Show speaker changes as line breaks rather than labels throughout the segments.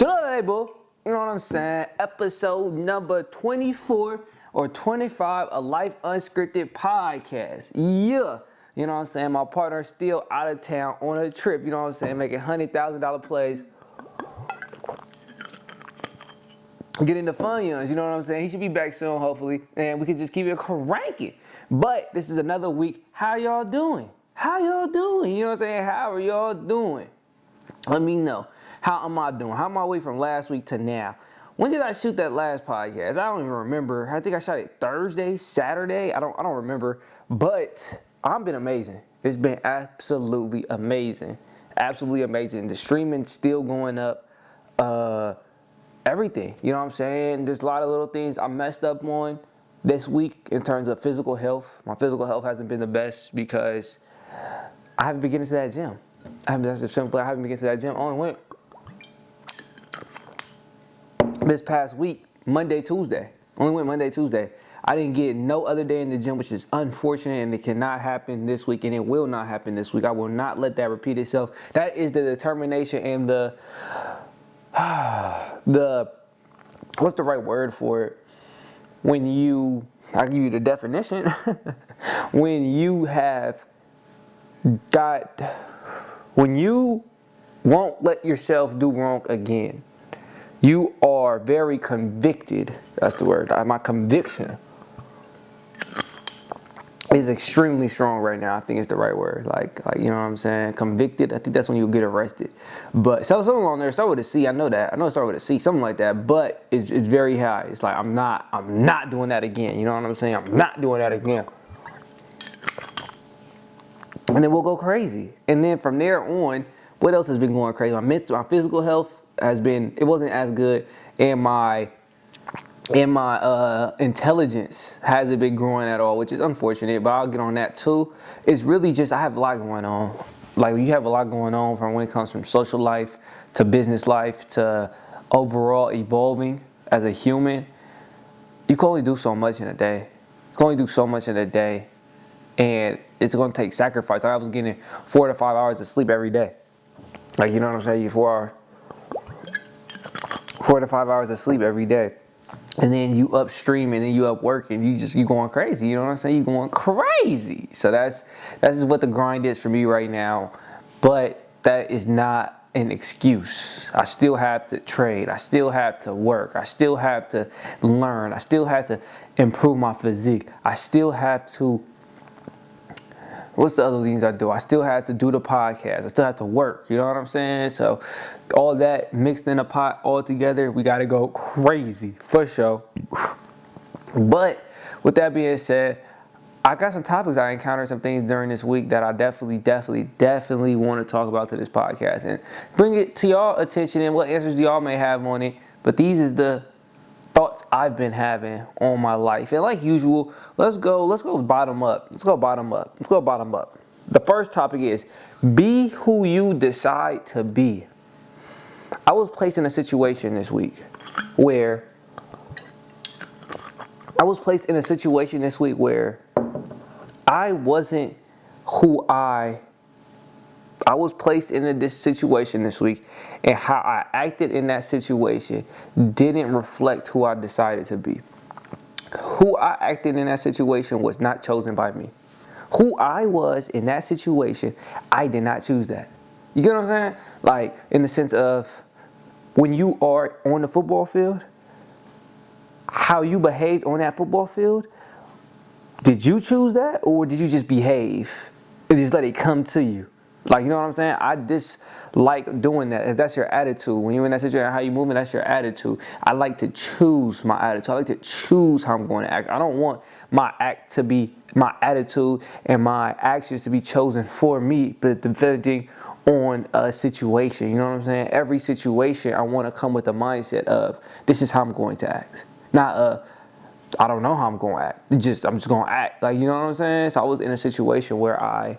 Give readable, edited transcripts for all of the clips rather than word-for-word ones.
To the label, you know what I'm saying? Episode number 24 or 25 of Life Unscrpted podcast. Yeah. You know what I'm saying? My partner's still out of town on a trip, you know what I'm saying? Making $100,000 plays. Getting the funds, you know what I'm saying? He should be back soon, hopefully. And we can just keep it cranking. But this is another week. How y'all doing? How y'all doing? You know what I'm saying? How are y'all doing? Let me know. How am I doing? How am I way from last week to now? When did I shoot that last podcast? I don't even remember. I think I shot it Thursday, Saturday. I don't remember. But I've been amazing. It's been absolutely amazing. Absolutely amazing. The streaming's still going up. Everything. You know what I'm saying? There's a lot of little things I messed up on this week in terms of physical health. My physical health hasn't been the best because I haven't been getting to that gym. I haven't been getting to that gym. I only went this past week, Monday, Tuesday. Only went Monday, Tuesday. I didn't get no other day in the gym, which is unfortunate, and it cannot happen this week, and it will not happen this week. I will not let that repeat itself. That is the determination and the what's the right word for it? I'll give you the definition. When you won't let yourself do wrong again. You are very convicted. That's the word. My conviction is extremely strong right now. I think it's the right word. Like you know what I'm saying? Convicted. I think that's when you get arrested. But something on there start with a C. I know that. I know it start with a C. Something like that. But it's very high. It's like I'm not doing that again. You know what I'm saying? I'm not doing that again. And then we'll go crazy. And then from there on, what else has been going crazy? My physical health it wasn't as good, and my intelligence hasn't been growing at all, which is unfortunate, but I'll get on that too. It's really just I have a lot going on. Like you have a lot going on from when it comes from social life to business life to overall evolving as a human. You can only do so much in a day. And it's going to take sacrifice. I was getting 4 to 5 hours of sleep every day. Like, you know what I'm saying? 4 to 5 hours of sleep every day. And then you upstream and then you up working. You going crazy. You know what I'm saying? You going crazy. So that's just what the grind is for me right now. But that is not an excuse. I still have to trade. I still have to work. I still have to learn. I still have to improve my physique. I still have to... What's the other things I do? I still have to do the podcast. I still have to work. You know what I'm saying? So all that mixed in a pot all together, we got to go crazy for sure. But with that being said, I got some topics. I encountered some things during this week that I definitely want to talk about to this podcast and bring it to y'all attention and what answers y'all may have on it. But these is the thoughts I've been having on my life. And like usual, let's go bottom up. Let's go bottom up. The first topic is be who you decide to be. I was placed in a situation this week where I wasn't who I was placed in this situation this week, and how I acted in that situation didn't reflect who I decided to be. Who I acted in that situation was not chosen by me. Who I was in that situation, I did not choose that. You get what I'm saying? Like, in the sense of when you are on the football field, how you behaved on that football field, did you choose that, or did you just behave and just let it come to you? Like, you know what I'm saying? I dislike doing that. That's your attitude. When you're in that situation, how you moving, that's your attitude. I like to choose my attitude. I like to choose how I'm going to act. I don't want my attitude and my actions to be chosen for me, but depending on a situation. You know what I'm saying? Every situation, I want to come with the mindset of, this is how I'm going to act. Not I don't know how I'm going to act. I'm just going to act. Like, you know what I'm saying? So I was in a situation where I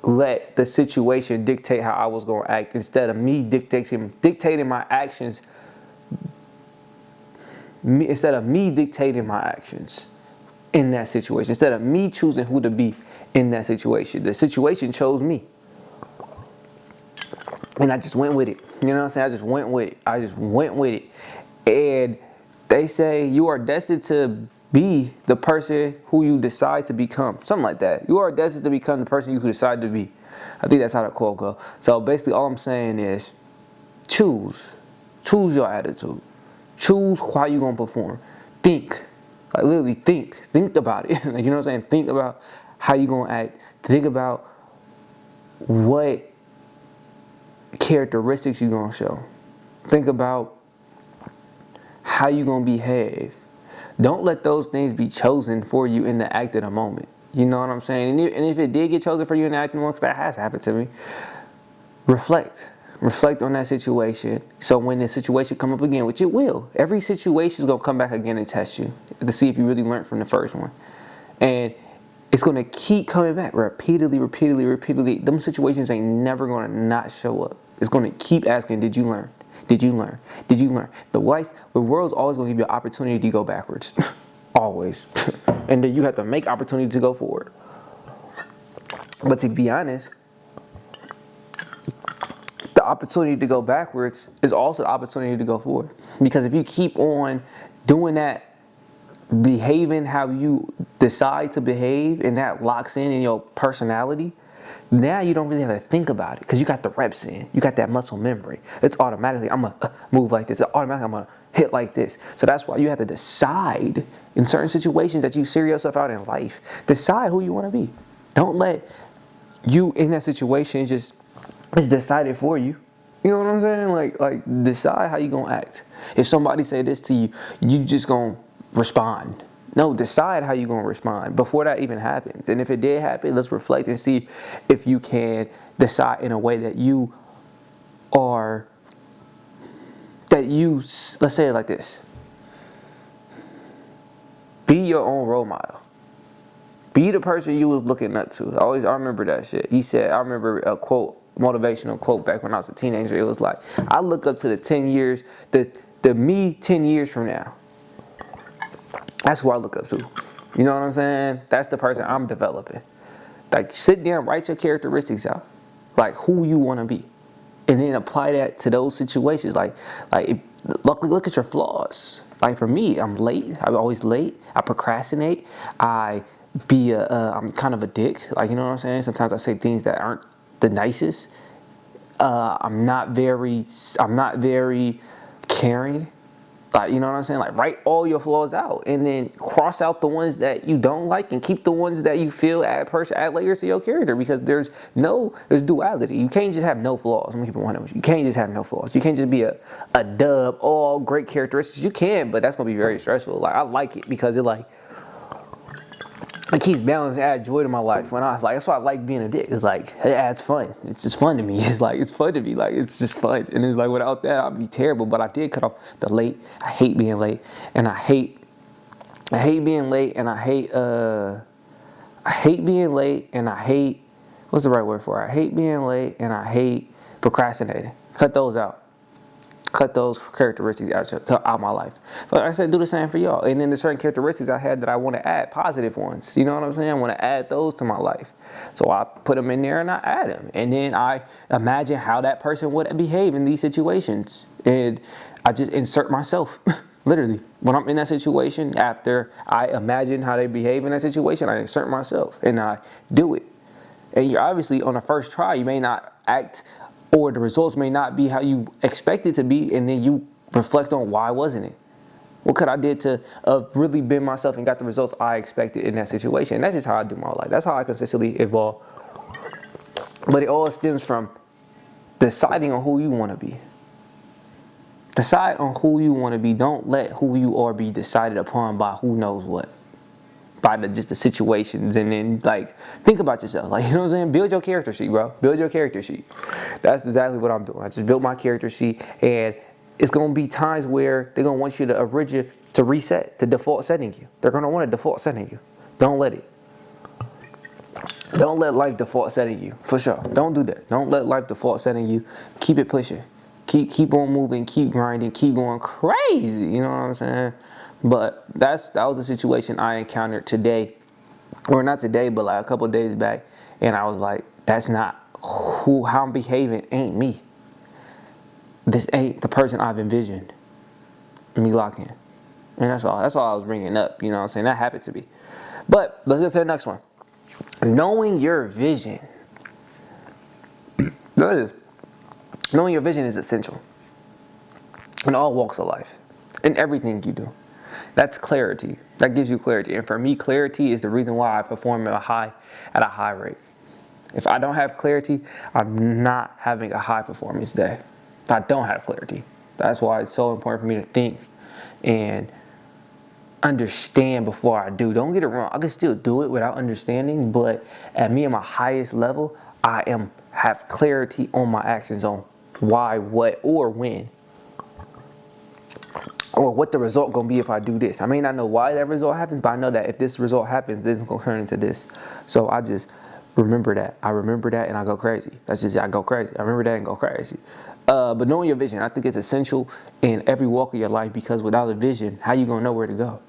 let the situation dictate how I was going to act instead of me dictating my actions. Instead of me dictating my actions in that situation. Instead of me choosing who to be in that situation. The situation chose me. And I just went with it. You know what I'm saying? I just went with it. And they say you are destined to be the person who you decide to become. Something like that. You are destined to become the person you decide to be. I think that's how the quote goes. So basically all I'm saying is choose. Choose your attitude. Choose how you're going to perform. Think. Like literally think. Think about it. Like, you know what I'm saying? Think about how you're going to act. Think about what characteristics you're going to show. Think about how you're going to behave. Don't let those things be chosen for you in the act of the moment. You know what I'm saying? And if it did get chosen for you in the act of the moment, because that has happened to me, reflect. Reflect on that situation. So when the situation come up again, which it will, every situation is going to come back again and test you to see if you really learned from the first one. And it's going to keep coming back repeatedly. Them situations ain't never going to not show up. It's going to keep asking, did you learn? Did you learn? Did you learn? The world's always going to give you an opportunity to go backwards. Always. And then you have to make opportunity to go forward. But to be honest, the opportunity to go backwards is also the opportunity to go forward. Because if you keep on doing that, behaving how you decide to behave, and that locks in your personality, now you don't really have to think about it because you got the reps in. You got that muscle memory. It's automatically, I'm going to move like this. Automatically, I'm going to hit like this. So that's why you have to decide in certain situations that you see yourself out in life. Decide who you want to be. Don't let you in that situation just, it's decided for you. You know what I'm saying? Like decide how you going to act. If somebody say this to you, you just going to respond. No, decide how you're going to respond before that even happens. And if it did happen, let's reflect and see if you can decide in a way that let's say it like this. Be your own role model. Be the person you was looking up to. I remember that shit. He said, I remember a quote, motivational quote back when I was a teenager. It was like, I look up to the me 10 years from now. That's who I look up to. You know what I'm saying? That's the person I'm developing. Like, sit down, write your characteristics out. Like, who you want to be. And then apply that to those situations. Like look at your flaws. Like, for me, I'm late. I'm always late. I procrastinate. I'm kind of a dick. Like, you know what I'm saying? Sometimes I say things that aren't the nicest. I'm not very caring. Like, you know what I'm saying? Like, write all your flaws out and then cross out the ones that you don't like and keep the ones that you feel add layers to your character, because there's duality. You can't just have no flaws. I'm gonna keep it 100 with you. You can't just have no flaws. You can't just be a dub, all great characteristics. You can, but that's gonna be very stressful. Like, I like it because it keeps balance and adds joy to my life. That's why I like being a dick. It's like, it adds fun. It's just fun to me. It's fun to me. Like, it's just fun. And it's like, without that, I'd be terrible. But I did cut off the late. I hate being late. And I hate being late. And I hate being late. And I hate, what's the right word for it? I hate being late. And I hate procrastinating. Cut those out. Cut those characteristics out my life. But I said, do the same for y'all. And then there's certain characteristics I had that I want to add, positive ones. You know what I'm saying? I want to add those to my life. So I put them in there and I add them. And then I imagine how that person would behave in these situations. And I just insert myself. Literally. When I'm in that situation, after I imagine how they behave in that situation, I insert myself and I do it. And you're obviously, on the first try, you may not act, or the results may not be how you expect it to be, and then you reflect on why wasn't it? What could I did to really bend myself and got the results I expected in that situation? And that's just how I do my life. That's how I consistently evolve. But it all stems from deciding on who you want to be. Decide on who you want to be. Don't let who you are be decided upon by who knows what. By just the situations, and then, like, think about yourself. Like, you know what I'm saying? Build your character sheet, bro. Build your character sheet. That's exactly what I'm doing. I just built my character sheet, and it's gonna be times where they're gonna want you to reset to default setting you. They're gonna want to default setting you. Don't let it. Don't let life default setting you, for sure. Don't do that. Don't let life default setting you. Keep it pushing. Keep on moving. Keep grinding. Keep going crazy. You know what I'm saying? But that was a situation I encountered today, or not today, but like a couple of days back, and I was like, that's not how I'm behaving. Ain't me. this ain't the person I've envisioned me lock in. And that's all I was bringing up, you know what I'm saying? That happened to me. But let's get to the next one. Knowing your vision. Knowing your vision is essential in all walks of life, in everything you do. That's clarity. That gives you clarity. And for me, clarity is the reason why I perform at a high rate. If I don't have clarity, I'm not having a high performance day. If I don't have clarity. That's why it's so important for me to think and understand before I do. Don't get it wrong. I can still do it without understanding, but at my highest level, I have clarity on my actions, on why, what, or when. Or what the result gonna be if I do this. I may not know why that result happens, but I know that if this result happens, this is gonna turn into this. So I just remember that. I remember that and I go crazy. That's just, I go crazy. I remember that and go crazy. But knowing your vision, I think it's essential in every walk of your life, because without a vision, how you gonna know where to go?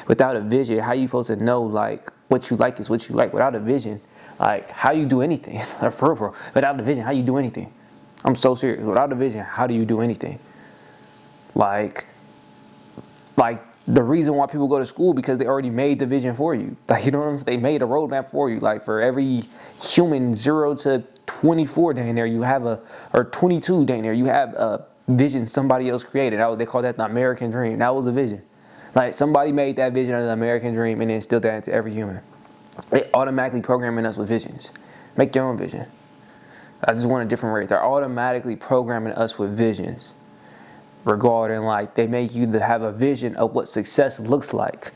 Without a vision, how you supposed to know like what you like is what you like? Without a vision, like how you do anything? For real. Without a vision, how you do anything? I'm so serious. Without a vision, how do you do anything? Like the reason why people go to school, because they already made the vision for you. Like, you know what I'm saying? They made a roadmap for you. Like for every human 0 to 24 down there, you have or 22 down there, you have a vision somebody else created. They call that the American dream. That was a vision. Like somebody made that vision of the American dream and then instilled that into every human. They automatically programming us with visions. Make your own vision. I just want a different rate. They're automatically programming us with visions. Regarding, like, they make you to have a vision of what success looks like.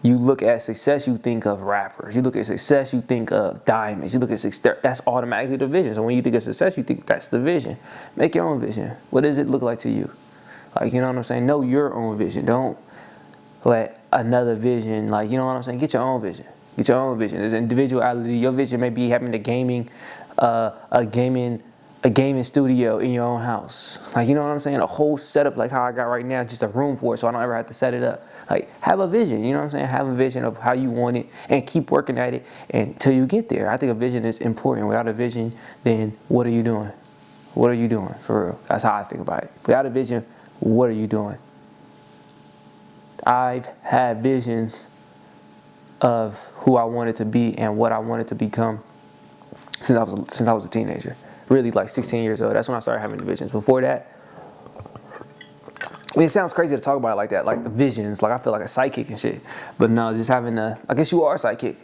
You look at success, you think of rappers. You look at success, you think of diamonds. You look at success, that's automatically the vision. So when you think of success, you think that's the vision. Make your own vision. What does it look like to you? Like, you know what I'm saying? Know your own vision. Don't let another vision, like, you know what I'm saying? Get your own vision. Get your own vision. There's individuality. Your vision may be having a gaming studio in your own house. Like, you know what I'm saying? A whole setup like how I got right now, just a room for it, so I don't ever have to set it up. Like, have a vision, you know what I'm saying? Have a vision of how you want it and keep working at it until you get there. I think a vision is important. Without a vision, then what are you doing? What are you doing, for real? That's how I think about it. Without a vision, what are you doing? I've had visions of who I wanted to be and what I wanted to become since I was a teenager. Really, like 16 years old. That's when I started having the visions. Before that, I mean, it sounds crazy to talk about it like that, like the visions. Like I feel like a psychic and shit. But no, just having I guess you are a psychic.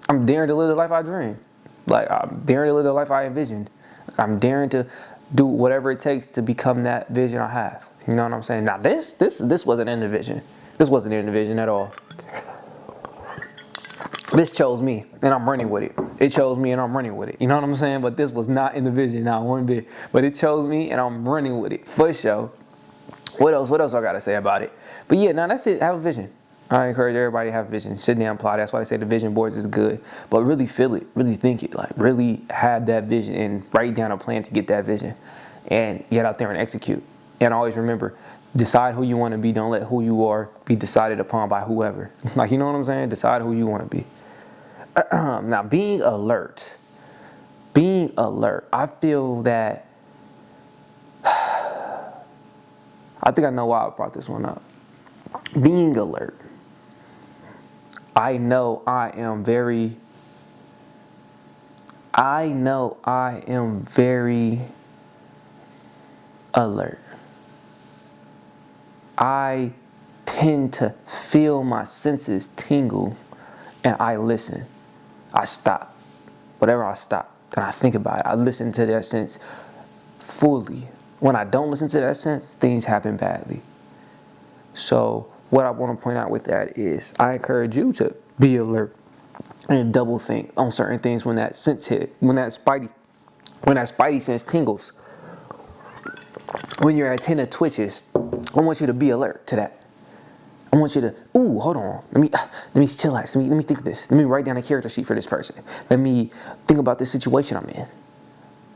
I'm daring to live the life I dream. Like I'm daring to live the life I envisioned. I'm daring to do whatever it takes to become that vision I have. You know what I'm saying? Now this wasn't in the vision. This wasn't in the vision at all. This chose me, and I'm running with it. It chose me, and I'm running with it. You know what I'm saying? But this was not in the vision, not one bit. But it chose me, and I'm running with it, for sure. What else I got to say about it? But yeah, now that's it. Have a vision. I encourage everybody to have a vision. Sit down, apply. That's why they say the vision boards is good. But really feel it. Really think it. Like, really have that vision and write down a plan to get that vision. And get out there and execute. And always remember, decide who you want to be. Don't let who you are be decided upon by whoever. Like, you know what I'm saying? Decide who you want to be. Now, being alert. I feel that, I think I know why I brought this one up. Being alert. I know I am very alert. I tend to feel my senses tingle and I listen. I stop. Whatever I stop. And I think about it. I listen to that sense fully. When I don't listen to that sense, things happen badly. So what I want to point out with that is I encourage you to be alert and double think on certain things when that sense hit, when that spidey sense tingles. When your antenna twitches, I want you to be alert to that. I want you to, hold on. Let me chillax. Let me think of this. Let me write down a character sheet for this person. Let me think about this situation I'm in.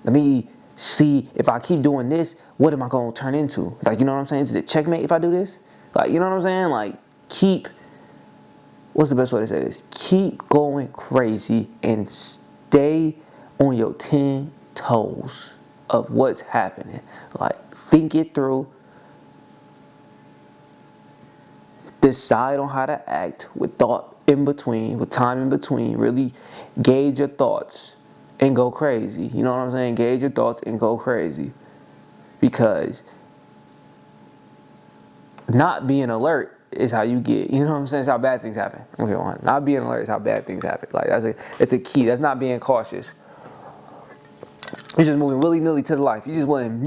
Let me see if I keep doing this, what am I going to turn into? Like, you know what I'm saying? Is it checkmate if I do this? Like, you know what I'm saying? Like, what's the best way to say this? Keep going crazy and stay on your 10 toes. of what's happening. Like, think it through. Decide on how to act with thought in between, with time in between. Really gauge your thoughts and go crazy. You know what I'm saying? Gauge your thoughts and go crazy. Because not being alert is how you get, you know what I'm saying? It's how bad things happen. Okay, not being alert is how bad things happen. Like, it's a key. That's not being cautious. You're just moving willy-nilly to the life. You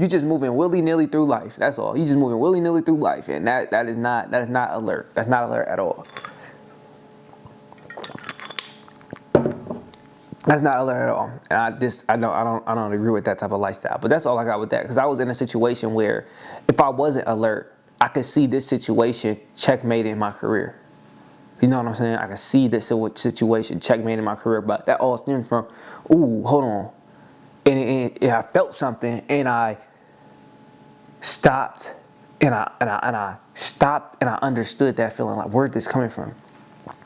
just moving willy-nilly through life. That's all. You just moving willy-nilly through life, and that is not alert. That's not alert at all. That's not alert at all. And I don't agree with that type of lifestyle. But that's all I got with that, because I was in a situation where if I wasn't alert, I could see this situation checkmating my career. You know what I'm saying? I could see this situation checkmating my career, but that all stems from, hold on. And I felt something, and I stopped, and I stopped, and I understood that feeling. Like, where's this coming from?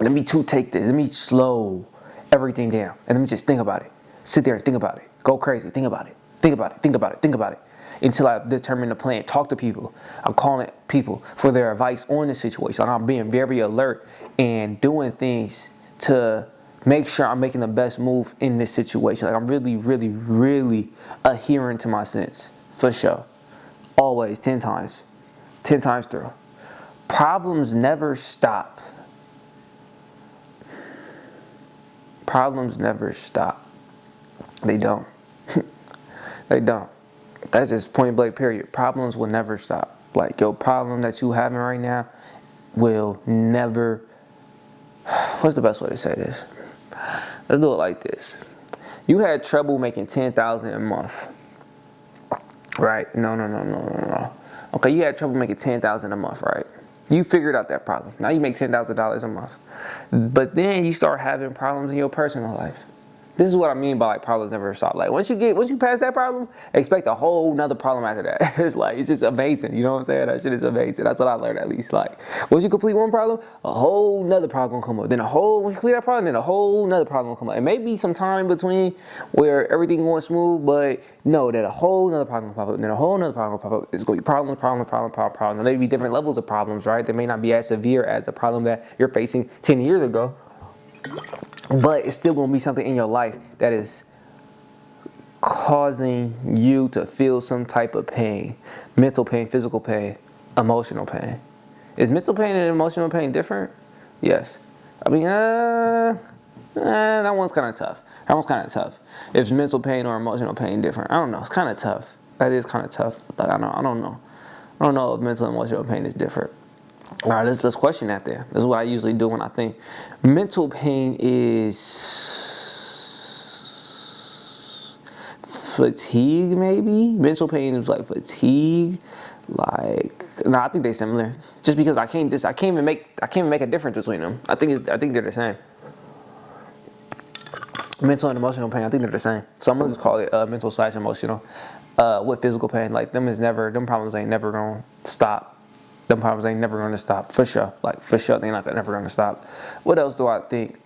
Let me take this. Let me slow everything down, and let me just think about it. Sit there and think about it. Go crazy. Think about it. Think about it. Think about it. Think about it. Until I determine the plan. Talk to people. I'm calling people for their advice on the situation. Like, I'm being very alert and doing things to make sure I'm making the best move in this situation. Like, I'm really, really, really adhering to my sense. For sure. Always, 10 times. 10 times through. Problems never stop. Problems never stop. They don't. They don't. That's just point blank period. Problems will never stop. Like, your problem that you having right now will never... What's the best way to say this? Let's do it like this. You had trouble making $10,000 a month. Right? No. Okay, you had trouble making $10,000 a month, right? You figured out that problem. Now you make $10,000 a month. But then you start having problems in your personal life. This is what I mean by, like, problems never stop. Like, once you pass that problem, expect a whole nother problem after that. It's just amazing. You know what I'm saying? That shit is amazing. That's what I learned, at least. Like, once you complete one problem, a whole nother problem gonna come up. Once you complete that problem, then a whole nother problem will come up. It may be some time between where everything going smooth, but no, that a whole nother problem will pop up. Then a whole nother problem will pop up. It's going to be problem. There may be different levels of problems, right? They may not be as severe as a problem that you're facing 10 years ago. But it's still going to be something in your life that is causing you to feel some type of pain. Mental pain, physical pain, emotional pain. Is mental pain and emotional pain different? Yes. I mean, that one's kind of tough. Is mental pain or emotional pain different? I don't know. It's kind of tough. That is kind of tough. Like, I don't know. I don't know if mental and emotional pain is different. All right, let's question that there. This is what I usually do when I think. Mental pain is fatigue, maybe? Mental pain is like fatigue. Like, no, I think they're similar. Just because I can't even make a difference between them. I think they're the same. Mental and emotional pain, I think they're the same. So I'm gonna just call it mental/emotional. With physical pain, like, them problems ain't never gonna stop. Them problems ain't never going to stop, for sure. Like, for sure, they're never going to stop. What else do I think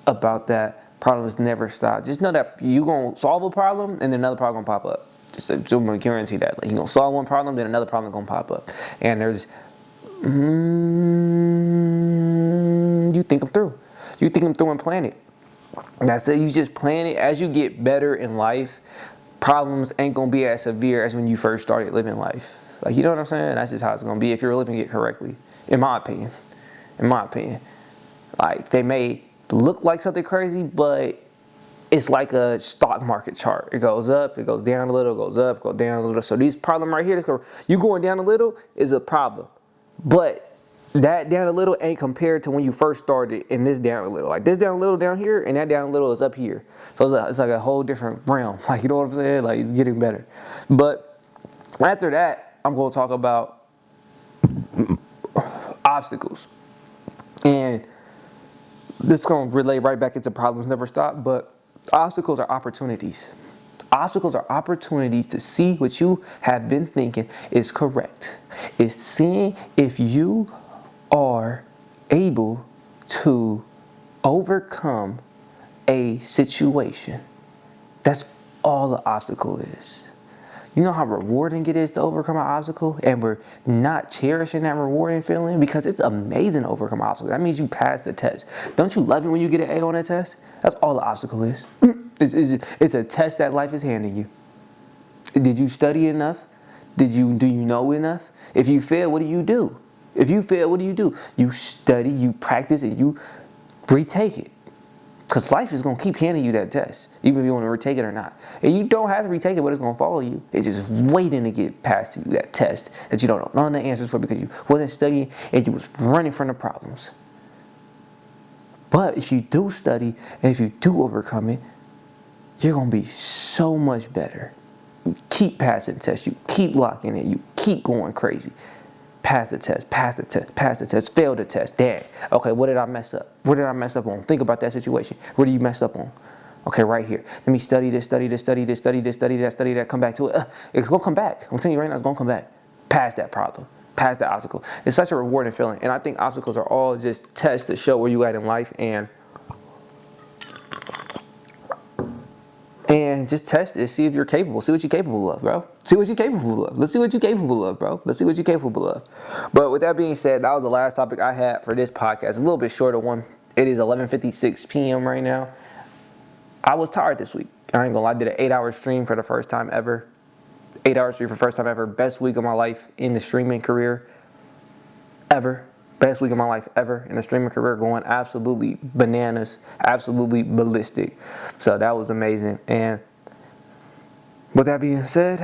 about that? Problems never stop. Just know that you going to solve a problem, and then another problem going to pop up. Just I'm going to guarantee that. Like, you going to solve one problem, then another problem going to pop up. And there's... you think them through. You think them through and plan it. That's it. You just plan it. As you get better in life, problems ain't going to be as severe as when you first started living life. Like, you know what I'm saying? That's just how it's going to be if you're living it correctly, in my opinion. Like, they may look like something crazy, but it's like a stock market chart. It goes up, it goes down a little, it goes up, it goes down a little. So these problem right here, you going down a little is a problem. But that down a little ain't compared to when you first started, and this down a little. Like, this down a little down here, and that down a little is up here. So it's like a whole different realm. Like, you know what I'm saying? Like, it's getting better. But after that, I'm going to talk about obstacles. And this is going to relate right back into problems never stop, but obstacles are opportunities. Obstacles are opportunities to see what you have been thinking is correct. It's seeing if you are able to overcome a situation. That's all the obstacle is. You know how rewarding it is to overcome an obstacle, and we're not cherishing that rewarding feeling because it's amazing to overcome an obstacle. That means you passed the test. Don't you love it when you get an A on a test? That's all the obstacle is. It's a test that life is handing you. Did you study enough? Do you know enough? If you fail, what do you do? If you fail, what do you do? You study, you practice, and you retake it. Because life is going to keep handing you that test, even if you want to retake it or not. And you don't have to retake it, but it's going to follow you. It's just waiting to get past you, that test that you don't know the answers for because you wasn't studying and you was running from the problems. But if you do study and if you do overcome it, you're going to be so much better. You keep passing tests. You keep locking it. You keep going crazy. Pass the test, pass the test, pass the test, fail the test. Dang. Okay, what did I mess up? What did I mess up on? Think about that situation. What did you mess up on? Okay, right here. Let me study this, study this, study this, study this, study that, study that. Come back to it. It's going to come back. I'm telling you right now, it's going to come back. Pass that problem. Pass that obstacle. It's such a rewarding feeling. And I think obstacles are all just tests to show where you at in life and just test it, see if you're capable. See what you're capable of, bro. See what you're capable of. Let's see what you're capable of, bro. Let's see what you're capable of. But with that being said, that was the last topic I had for this podcast. A little bit shorter one. It is 11:56 p.m. right now. I was tired this week. I ain't gonna lie. I did an 8-hour stream for the first time ever. 8-hour stream for the first time ever. Best week of my life in the streaming career ever. Best week of my life ever in the streaming career, going absolutely bananas, absolutely ballistic. So that was amazing. And with that being said,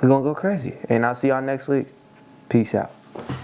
we're going to go crazy. And I'll see y'all next week. Peace out.